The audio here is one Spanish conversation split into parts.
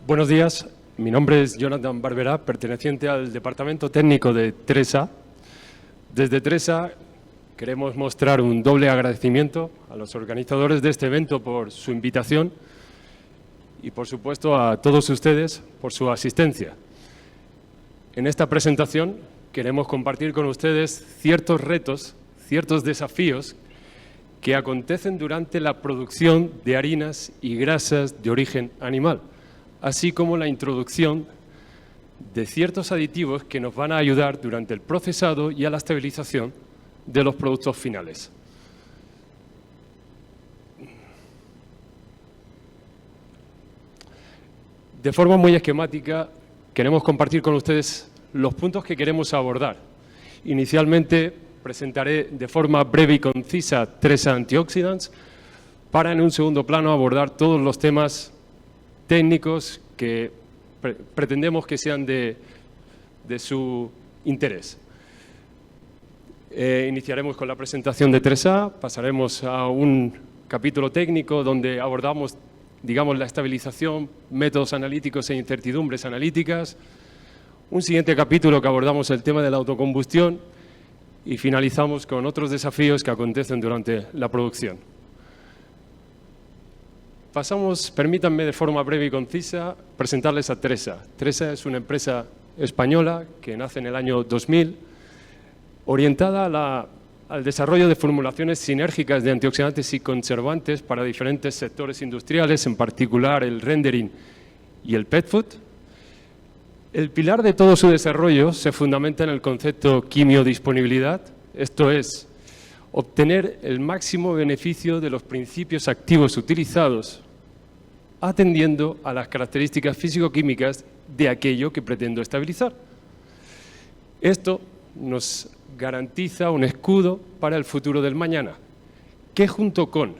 Buenos días, mi nombre es Jonathan Barberá, perteneciente al Departamento Técnico de TRESA. Desde TRESA queremos mostrar un doble agradecimiento a los organizadores de este evento por su invitación y, por supuesto, a todos ustedes por su asistencia. En esta presentación queremos compartir con ustedes ciertos retos, ciertos desafíos que acontecen durante la producción de harinas y grasas de origen animal, así como la introducción de ciertos aditivos que nos van a ayudar durante el procesado y a la estabilización de los productos finales. De forma muy esquemática, queremos compartir con ustedes los puntos que queremos abordar. Inicialmente presentaré de forma breve y concisa TRESA Antioxidants para, en un segundo plano, abordar todos los temas técnicos que pretendemos que sean de su interés. Iniciaremos con la presentación de TRESA, pasaremos a un capítulo técnico donde abordamos, digamos, la estabilización, métodos analíticos e incertidumbres analíticas. Un siguiente capítulo que abordamos el tema de la autocombustión y finalizamos con otros desafíos que acontecen durante la producción. Permítanme de forma breve y concisa presentarles a TRESA. TRESA es una empresa española que nace en el año 2000, orientada al desarrollo de formulaciones sinérgicas de antioxidantes y conservantes para diferentes sectores industriales, en particular el rendering y el pet food. El pilar de todo su desarrollo se fundamenta en el concepto quimiodisponibilidad, esto es, obtener el máximo beneficio de los principios activos utilizados, atendiendo a las características físico-químicas de aquello que pretendo estabilizar. Esto nos garantiza un escudo para el futuro del mañana, que junto con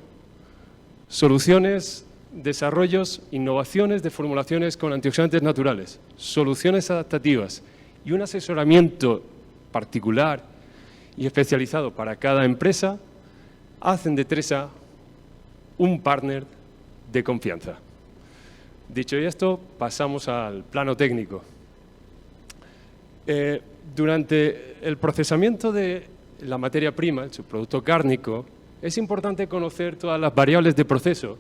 soluciones, desarrollos, innovaciones de formulaciones con antioxidantes naturales, soluciones adaptativas y un asesoramiento particular y especializado para cada empresa, hacen de TRESA un partner de confianza. Dicho esto, pasamos al plano técnico. Durante el procesamiento de la materia prima, el subproducto cárnico, es importante conocer todas las variables de proceso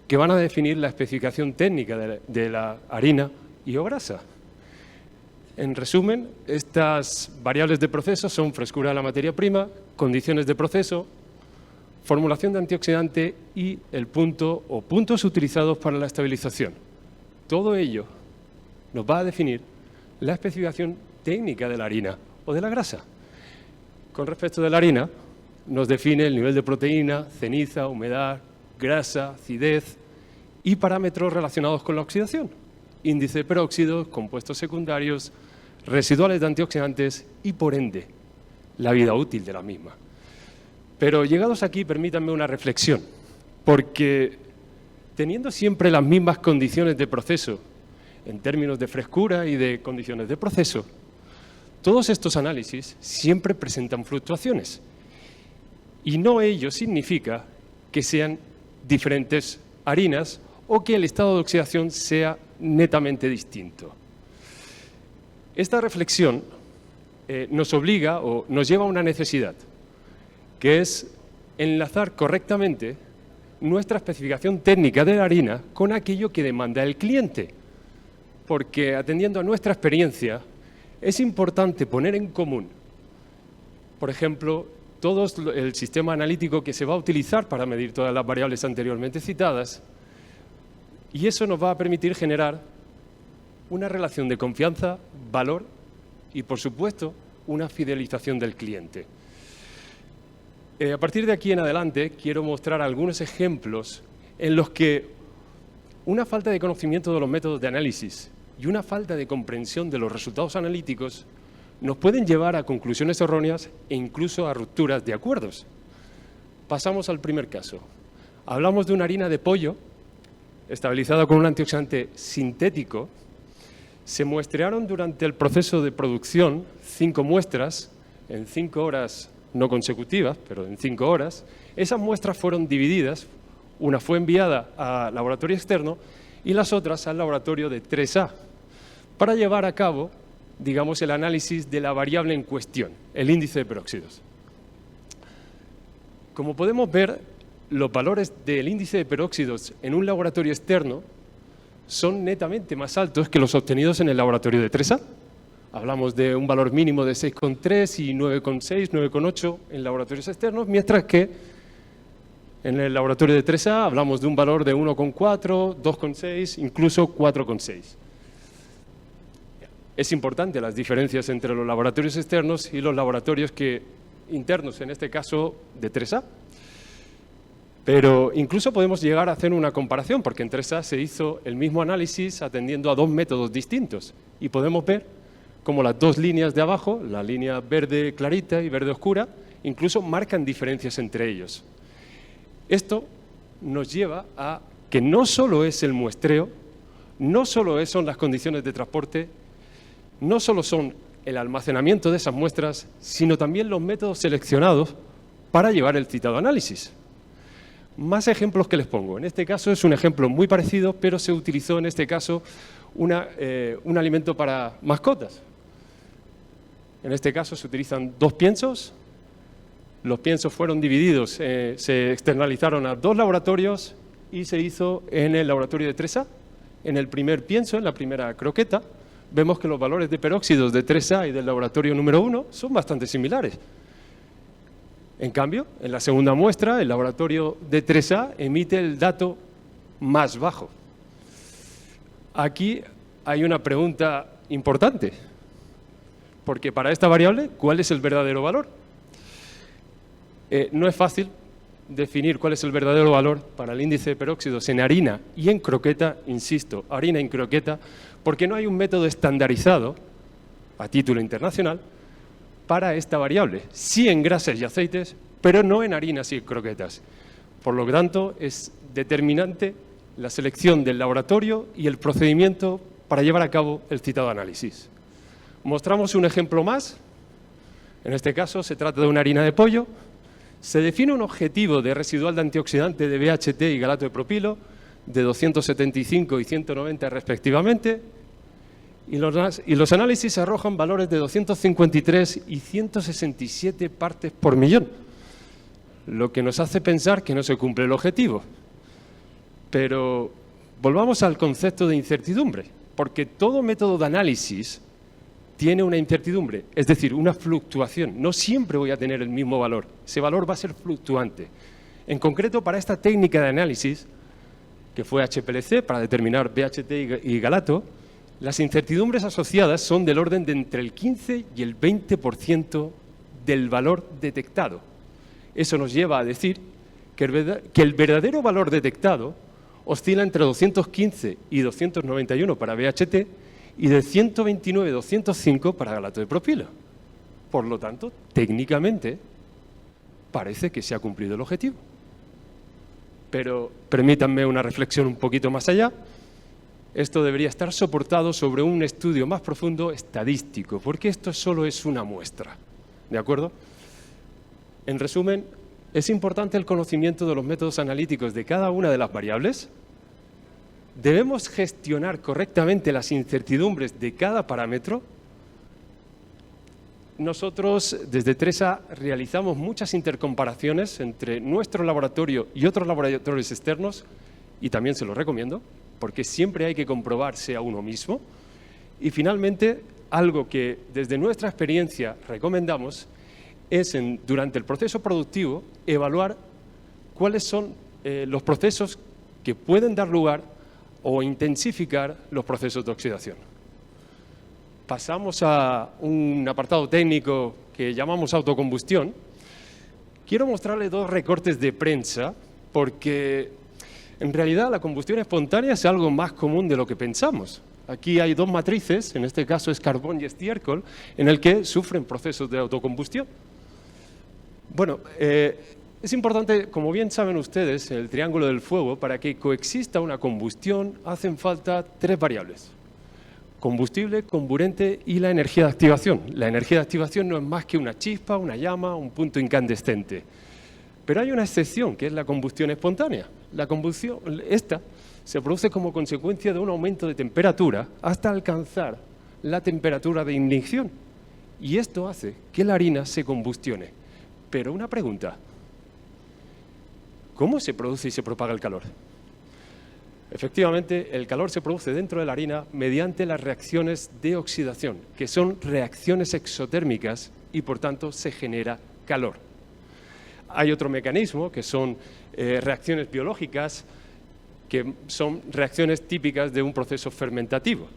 que van a definir la especificación técnica de la harina y o grasa. En resumen, estas variables de proceso son frescura de la materia prima, condiciones de proceso, formulación de antioxidante y el punto o puntos utilizados para la estabilización. Todo ello nos va a definir la especificación técnica de la harina o de la grasa. Con respecto de la harina, nos define el nivel de proteína, ceniza, humedad, grasa, acidez y parámetros relacionados con la oxidación, índice de peróxidos, compuestos secundarios, residuales de antioxidantes y, por ende, la vida útil de la misma. Pero llegados aquí, permítanme una reflexión, porque teniendo siempre las mismas condiciones de proceso, en términos de frescura y de condiciones de proceso, todos estos análisis siempre presentan fluctuaciones. Y no ello significa que sean diferentes harinas o que el estado de oxidación sea netamente distinto. Esta reflexión nos obliga o nos lleva a una necesidad, que es enlazar correctamente nuestra especificación técnica de la harina con aquello que demanda el cliente. Porque, atendiendo a nuestra experiencia, es importante poner en común, por ejemplo, todo el sistema analítico que se va a utilizar para medir todas las variables anteriormente citadas, y eso nos va a permitir generar una relación de confianza, valor y, por supuesto, una fidelización del cliente. A partir de aquí en adelante, quiero mostrar algunos ejemplos en los que una falta de conocimiento de los métodos de análisis y una falta de comprensión de los resultados analíticos nos pueden llevar a conclusiones erróneas e incluso a rupturas de acuerdos. Pasamos al primer caso. Hablamos de una harina de pollo estabilizada con un antioxidante sintético. Se muestrearon durante el proceso de producción 5 muestras en 5 horas no consecutivas, pero en 5 horas. Esas muestras fueron divididas, una fue enviada al laboratorio externo y las otras al laboratorio de 3A, para llevar a cabo, digamos, el análisis de la variable en cuestión, el índice de peróxidos. Como podemos ver, los valores del índice de peróxidos en un laboratorio externo son netamente más altos que los obtenidos en el laboratorio de 3A. Hablamos de un valor mínimo de 6,3 y 9,6, 9,8 en laboratorios externos, mientras que en el laboratorio de 3A hablamos de un valor de 1,4, 2,6, incluso 4,6. Es importante las diferencias entre los laboratorios externos y los laboratorios internos, en este caso de 3A. Pero incluso podemos llegar a hacer una comparación, porque en 3A se hizo el mismo análisis atendiendo a dos métodos distintos. Y podemos ver cómo las dos líneas de abajo, la línea verde clarita y verde oscura, incluso marcan diferencias entre ellos. Esto nos lleva a que no solo es el muestreo, no solo son las condiciones de transporte, no solo son el almacenamiento de esas muestras, sino también los métodos seleccionados para llevar el citado análisis. Más ejemplos que les pongo. En este caso es un ejemplo muy parecido, pero se utilizó en este caso un alimento para mascotas. En este caso se utilizan dos piensos. Los piensos fueron divididos, se externalizaron a dos laboratorios y se hizo en el laboratorio de 3A. En el primer pienso, en la primera croqueta, vemos que los valores de peróxidos de 3A y del laboratorio número 1 son bastante similares. En cambio, en la segunda muestra, el laboratorio de 3A emite el dato más bajo. Aquí hay una pregunta importante, porque para esta variable, ¿cuál es el verdadero valor? No es fácil definir cuál es el verdadero valor para el índice de peróxidos en harina y en croqueta, insisto, harina y en croqueta, porque no hay un método estandarizado, a título internacional, para esta variable. Sí en grasas y aceites, pero no en harinas y croquetas. Por lo tanto, es determinante la selección del laboratorio y el procedimiento para llevar a cabo el citado análisis. Mostramos un ejemplo más. En este caso se trata de una harina de pollo. Se define un objetivo de residual de antioxidante de BHT y galato de propilo de 275 y 190 respectivamente, y los análisis arrojan valores de 253 y 167 partes por millón, lo que nos hace pensar que no se cumple el objetivo. Pero volvamos al concepto de incertidumbre, porque todo método de análisis tiene una incertidumbre, es decir, una fluctuación. No siempre voy a tener el mismo valor, ese valor va a ser fluctuante. En concreto, para esta técnica de análisis, que fue HPLC, para determinar BHT y galato, las incertidumbres asociadas son del orden de entre el 15 y el 20% del valor detectado. Eso nos lleva a decir que el verdadero valor detectado oscila entre 215 y 291 para BHT y de 129 a 205 para galato de propilo. Por lo tanto, técnicamente, parece que se ha cumplido el objetivo. Pero permítanme una reflexión un poquito más allá. Esto debería estar soportado sobre un estudio más profundo estadístico, porque esto solo es una muestra. ¿De acuerdo? En resumen, es importante el conocimiento de los métodos analíticos de cada una de las variables. Debemos gestionar correctamente las incertidumbres de cada parámetro. Nosotros, desde 3A, realizamos muchas intercomparaciones entre nuestro laboratorio y otros laboratorios externos, y también se los recomiendo, porque siempre hay que comprobarse a uno mismo. Y finalmente, algo que desde nuestra experiencia recomendamos es, durante el proceso productivo, evaluar cuáles son los procesos que pueden dar lugar o intensificar los procesos de oxidación. Pasamos a un apartado técnico que llamamos autocombustión. Quiero mostrarles dos recortes de prensa, porque en realidad la combustión espontánea es algo más común de lo que pensamos. Aquí hay dos matrices, en este caso es carbón y estiércol, en el que sufren procesos de autocombustión. Bueno, es importante, como bien saben ustedes, el triángulo del fuego, para que coexista una combustión hacen falta tres variables: combustible, comburente y la energía de activación. La energía de activación no es más que una chispa, una llama, un punto incandescente. Pero hay una excepción, que es la combustión espontánea. La combustión, esta se produce como consecuencia de un aumento de temperatura hasta alcanzar la temperatura de ignición. Y esto hace que la harina se combustione. Pero una pregunta, ¿cómo se produce y se propaga el calor? Efectivamente, el calor se produce dentro de la harina mediante las reacciones de oxidación, que son reacciones exotérmicas y, por tanto, se genera calor. Hay otro mecanismo, que son reacciones biológicas, que son reacciones típicas de un proceso fermentativo,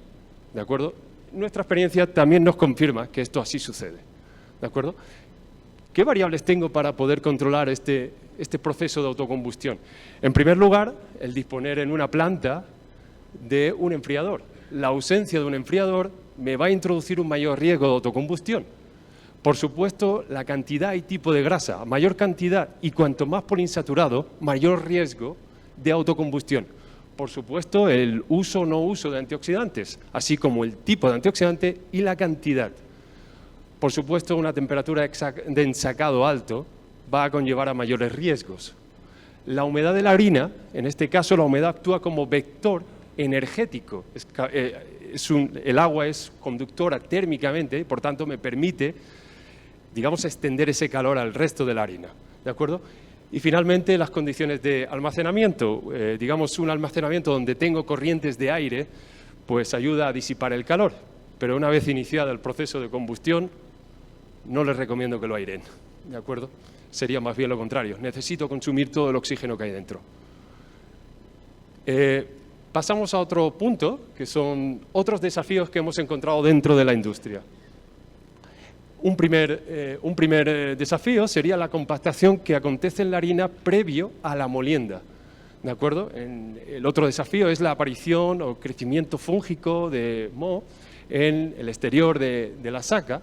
¿de acuerdo? Nuestra experiencia también nos confirma que esto así sucede, ¿de acuerdo? ¿Qué variables tengo para poder controlar este proceso de autocombustión? En primer lugar, el disponer en una planta de un enfriador. La ausencia de un enfriador me va a introducir un mayor riesgo de autocombustión. Por supuesto, la cantidad y tipo de grasa. A mayor cantidad y cuanto más poliinsaturado, mayor riesgo de autocombustión. Por supuesto, el uso o no uso de antioxidantes, así como el tipo de antioxidante y la cantidad. Por supuesto, una temperatura de ensacado alto va a conllevar a mayores riesgos. La humedad de la harina, en este caso la humedad actúa como vector energético. El agua es conductora térmicamente y por tanto me permite, digamos, extender ese calor al resto de la harina, ¿de acuerdo? Y finalmente las condiciones de almacenamiento, digamos un almacenamiento donde tengo corrientes de aire, pues ayuda a disipar el calor, pero una vez iniciado el proceso de combustión, no les recomiendo que lo airen, ¿de acuerdo? Sería más bien lo contrario, necesito consumir todo el oxígeno que hay dentro. Pasamos a otro punto, que son otros desafíos que hemos encontrado dentro de la industria. Un primer desafío sería la compactación que acontece en la harina previo a la molienda, ¿de acuerdo? El otro desafío es la aparición o crecimiento fúngico de moho en el exterior de la saca,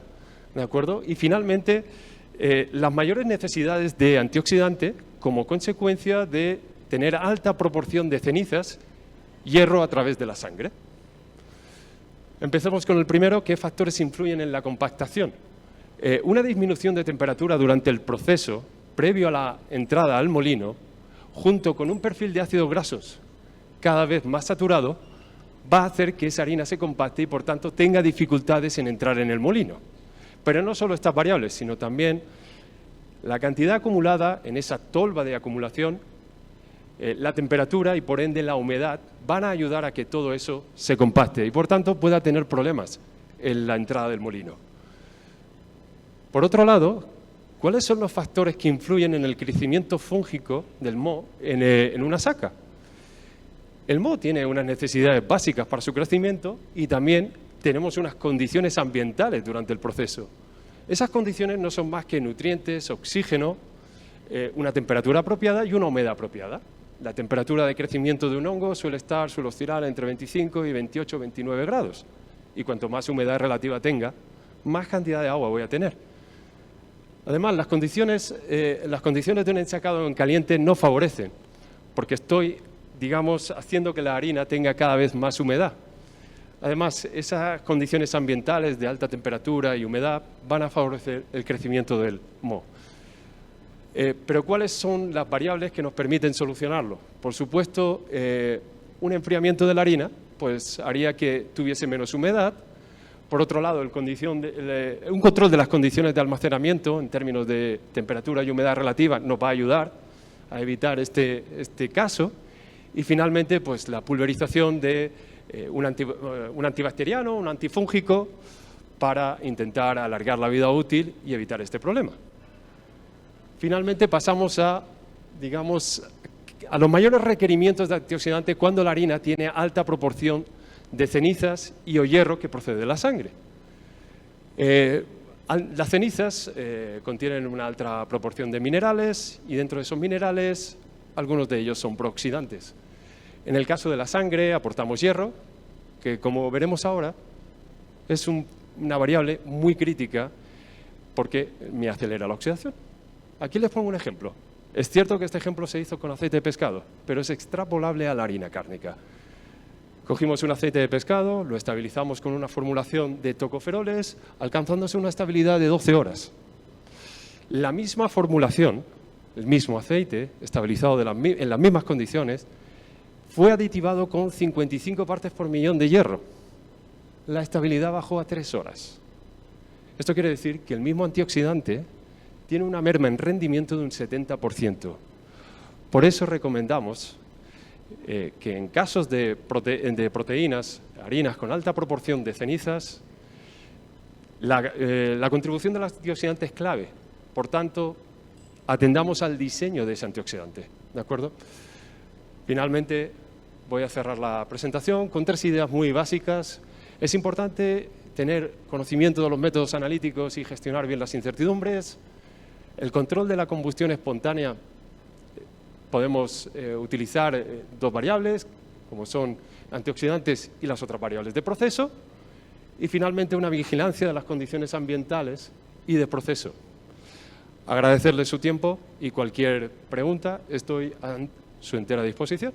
¿de acuerdo? Y finalmente, las mayores necesidades de antioxidante como consecuencia de tener alta proporción de cenizas, hierro a través de la sangre. Empecemos con el primero, ¿qué factores influyen en la compactación? Una disminución de temperatura durante el proceso, previo a la entrada al molino, junto con un perfil de ácidos grasos cada vez más saturado, va a hacer que esa harina se compacte y, por tanto, tenga dificultades en entrar en el molino. Pero no solo estas variables, sino también la cantidad acumulada en esa tolva de acumulación, la temperatura y, por ende, la humedad van a ayudar a que todo eso se compacte y, por tanto, pueda tener problemas en la entrada del molino. Por otro lado, ¿cuáles son los factores que influyen en el crecimiento fúngico del moho en una saca? El moho tiene unas necesidades básicas para su crecimiento y también tenemos unas condiciones ambientales durante el proceso. Esas condiciones no son más que nutrientes, oxígeno, una temperatura apropiada y una humedad apropiada. La temperatura de crecimiento de un hongo suele oscilar entre 25 y 28, 29 grados. Y cuanto más humedad relativa tenga, más cantidad de agua voy a tener. Además, las condiciones de un ensacado en caliente no favorecen, porque estoy, digamos, haciendo que la harina tenga cada vez más humedad. Además, esas condiciones ambientales de alta temperatura y humedad van a favorecer el crecimiento del moho. Pero ¿cuáles son las variables que nos permiten solucionarlo? Por supuesto, un enfriamiento de la harina pues, haría que tuviese menos humedad. Por otro lado, un control de las condiciones de almacenamiento en términos de temperatura y humedad relativa nos va a ayudar a evitar este caso. Y finalmente, pues, la pulverización de un antibacteriano, un antifúngico, para intentar alargar la vida útil y evitar este problema. Finalmente pasamos a los mayores requerimientos de antioxidante cuando la harina tiene alta proporción de cenizas y o hierro que procede de la sangre. Las cenizas contienen una alta proporción de minerales y dentro de esos minerales algunos de ellos son prooxidantes. En el caso de la sangre aportamos hierro, que como veremos ahora es una variable muy crítica porque me acelera la oxidación. Aquí les pongo un ejemplo. Es cierto que este ejemplo se hizo con aceite de pescado, pero es extrapolable a la harina cárnica. Cogimos un aceite de pescado, lo estabilizamos con una formulación de tocoferoles, alcanzándose una estabilidad de 12 horas. La misma formulación, el mismo aceite, estabilizado en las mismas condiciones, fue aditivado con 55 partes por millón de hierro. La estabilidad bajó a 3 horas. Esto quiere decir que el mismo antioxidante tiene una merma en rendimiento de un 70%. Por eso recomendamos que en casos de proteínas, harinas con alta proporción de cenizas, la contribución del antioxidante es clave. Por tanto, atendamos al diseño de ese antioxidante. ¿De acuerdo? Finalmente, voy a cerrar la presentación con 3 ideas muy básicas. Es importante tener conocimiento de los métodos analíticos y gestionar bien las incertidumbres. El control de la combustión espontánea, podemos utilizar 2 variables, como son antioxidantes y las otras variables de proceso. Y finalmente, una vigilancia de las condiciones ambientales y de proceso. Agradecerles su tiempo y cualquier pregunta, estoy a su entera disposición.